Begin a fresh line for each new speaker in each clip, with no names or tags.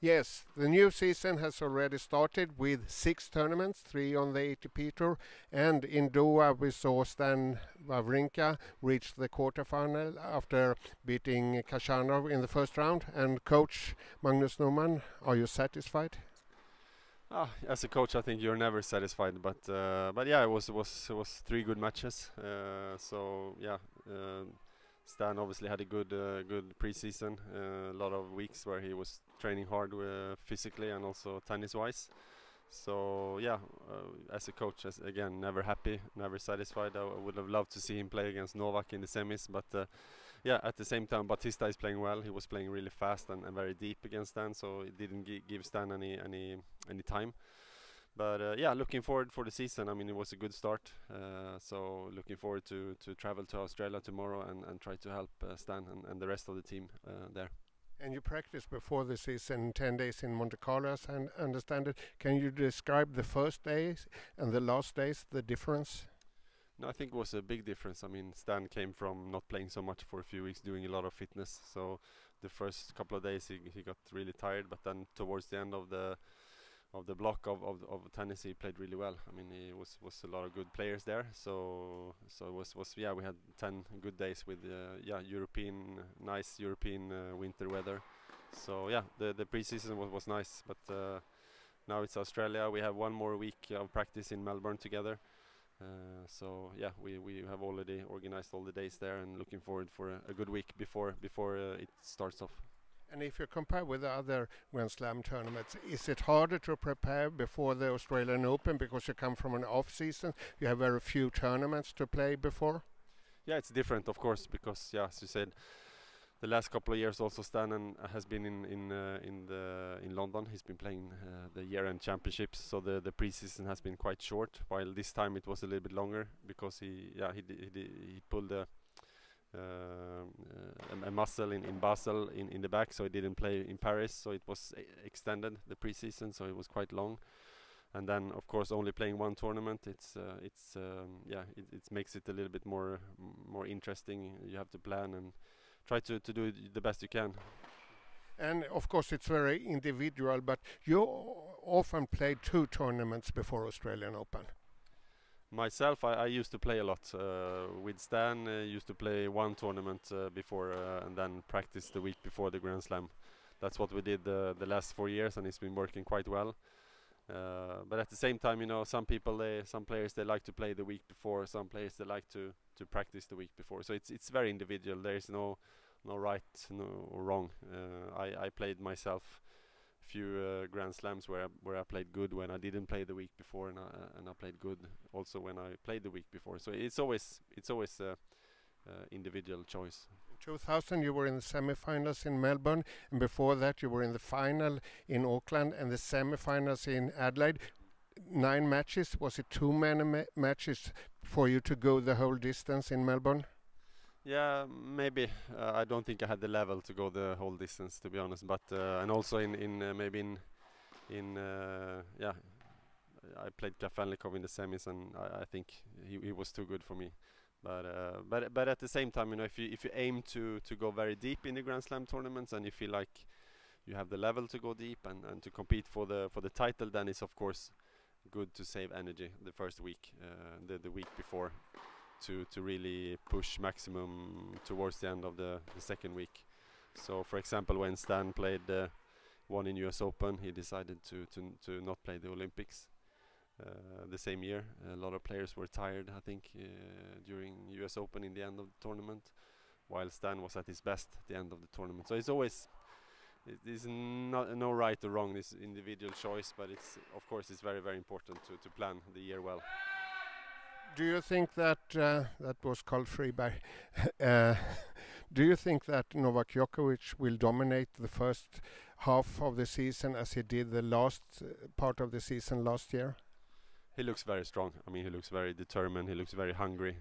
Yes, the new season has already started with 6 tournaments, 3 on the ATP Tour, and in Doha we saw Stan Wawrinka reach the quarterfinal after beating Kashanov in the first round. And coach Magnus Norman, are you satisfied?
As a coach, I think you're never satisfied, but yeah, it was 3 good matches. So yeah, Stan obviously had a good preseason. A lot of weeks where he was training hard physically and also tennis-wise. So yeah, as a coach, again, never happy, never satisfied. I would have loved to see him play against Novak in the semis, but yeah, at the same time, Batista is playing well. He was playing really fast and very deep against Stan, so it didn't give Stan any time. But yeah, looking forward for the season. I mean, it was a good start. So looking forward to travel to Australia tomorrow and try to help Stan and the rest of the team there.
And you practiced before the season 10 days in Monte Carlo, as I understand it. Can you describe the first days and the last days, the difference?
No, I think it was a big difference. I mean, Stan came from not playing so much for a few weeks, doing a lot of fitness. So the first couple of days he got really tired, but then towards the end of the block of tennis, he played really well. I mean, he was a lot of good players there. So it was yeah, we had 10 good days with yeah, nice European winter weather. So yeah, the preseason was nice, but now it's Australia. We have one more week of practice in Melbourne together. So yeah, we have already organized all the days there and looking forward for a good week before it starts off.
And if you compare with the other Grand Slam tournaments, is it harder to prepare before the Australian Open because you come from an off season? You have very few tournaments to play before.
Yeah, it's different, of course, because yeah, as you said, the last couple of years also Stan has been in London. He's been playing the year-end championships, so the preseason has been quite short. While this time it was a little bit longer because he pulled a muscle in Basel in the back, so he didn't play in Paris. So it was extended the preseason, so it was quite long. And then, of course, only playing one tournament, yeah, it makes it a little bit more interesting. You have to plan and try to do the best you can.
And of course, it's very individual, but you often played 2 tournaments before Australian Open.
Myself, I used to play a lot. With Stan, used to play one tournament before and then practice the week before the Grand Slam. That's what we did the last 4 years, and it's been working quite well. But at the same time, you know, some players they like to play the week before. Some players they like to practice the week before. So it's very individual. There is no right, no wrong. I played myself a few Grand Slams where I played good when I didn't play the week before, and I played good also when I played the week before. So it's always individual choice.
2000 you were in the semi-finals in Melbourne, and before that you were in the final in Auckland and the semi-finals in Adelaide. 9 matches. Was it too many matches for you to go the whole distance in Melbourne?
Yeah, maybe. I don't think I had the level to go the whole distance, to be honest. But and also maybe in yeah, I played Kafelnikov in the semis, and I think he was too good for me. But at the same time, you know, if you aim to go very deep in the Grand Slam tournaments, and you feel like you have the level to go deep and to compete for the title, then it's of course good to save energy the first week, the week before, to really push maximum towards the end of the second week. So, for example, when Stan played one in US Open, he decided to not play the Olympics. The same year, a lot of players were tired, I think, during US Open in the end of the tournament, while Stan was at his best at the end of the tournament. So it is not no right or wrong, this individual choice, but of course it's very important to plan the year well.
Do you think that that was called Freeberg? Do you think that Novak Djokovic will dominate the first half of the season as he did the last part of the season last year?
He looks very strong. I mean, he looks very determined. He looks very hungry.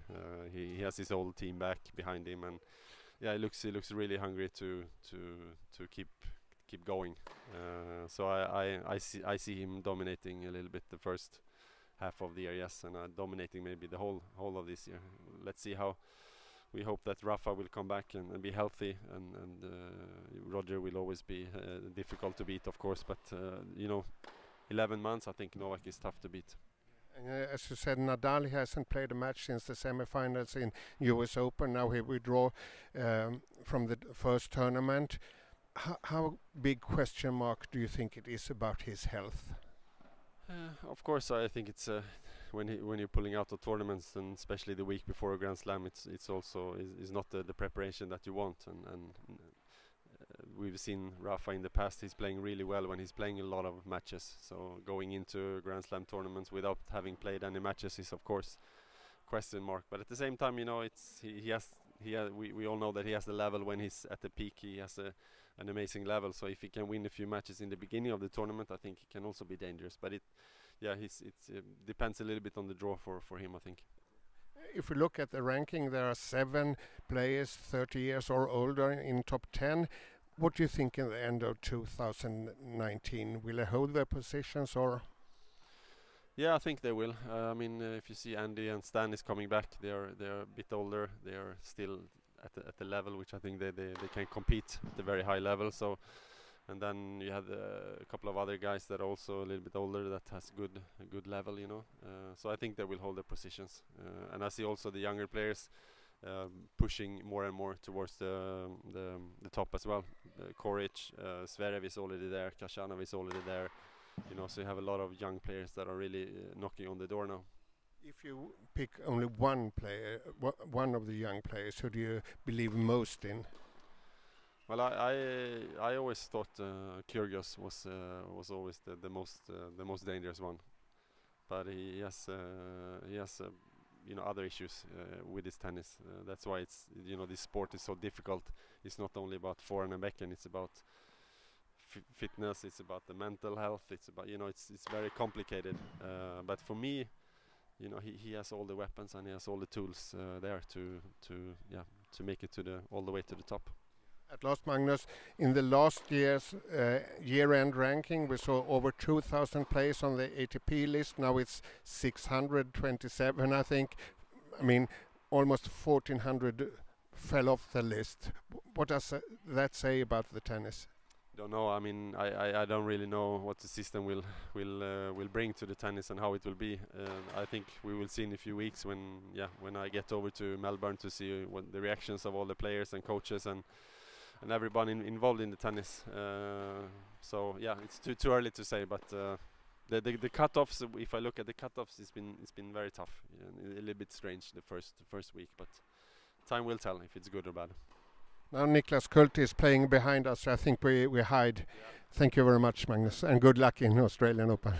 He has his whole team back behind him, and yeah, he looks really hungry to keep going. So I see him dominating a little bit the first half of the year, yes, and dominating maybe the whole of this year. Let's see we hope that Rafa will come back and be healthy, and Roger will always be difficult to beat, of course. But 11 months, I think Novak is tough to beat.
As you said, Nadal hasn't played a match since the semifinals in US Open. Now he withdraw from the first tournament. How big question mark do you think it is about his health?
Of course, I think it's when you're pulling out of tournaments, and especially the week before a Grand Slam, it's also is not the preparation that you want. And we've seen Rafa in the past. He's playing really well when he's playing a lot of matches. So going into Grand Slam tournaments without having played any matches is, of course, question mark. But at the same time, we all know that he has the level. When he's at the peak, he has an amazing level. So if he can win a few matches in the beginning of the tournament, I think he can also be dangerous. But it depends a little bit on the draw for him, I think.
If we look at the ranking, there are 7 players 30 years or older in top 10. What do you think in the end of 2019? Will they hold their positions or?
Yeah, I think they will. If you see Andy and Stan is coming back, they're a bit older. They are still at the level which I think they can compete at a very high level. So, and then you have a couple of other guys that are also a little bit older that has a good level, So I think they will hold their positions. And I see also the younger players pushing more and more towards the top as well. Koric, Zverev is already there, Khachanov is already there. So you have a lot of young players that are really knocking on the door now.
If you pick only one player, one of the young players, who do you believe most in?
Well, I always thought Kyrgios was always the most dangerous one, but he has other issues with his tennis. That's why it's this sport is so difficult. It's not only about forehand and backhand. It's about fitness. It's about the mental health. It's about it's very complicated. But for me, he has all the weapons and he has all the tools there to make it all the way to the top.
At last, Magnus, in the last year's year-end ranking, we saw over 2,000 players on the ATP list. Now it's 627, I think. Almost 1,400 fell off the list. What does that say about the tennis?
Don't know. I don't really know what the system will bring to the tennis and how it will be. I think we will see in a few weeks when I get over to Melbourne to see what the reactions of all the players and coaches and everyone involved in the tennis. It's too early to say, but the cutoffs. If I look at the cutoffs, it's been very tough, a little bit strange the first week, but time will tell if it's good or bad.
Now Niklas Kult is playing behind us, so I think we hide. Yeah. Thank you very much, Magnus, and good luck in Australian Open.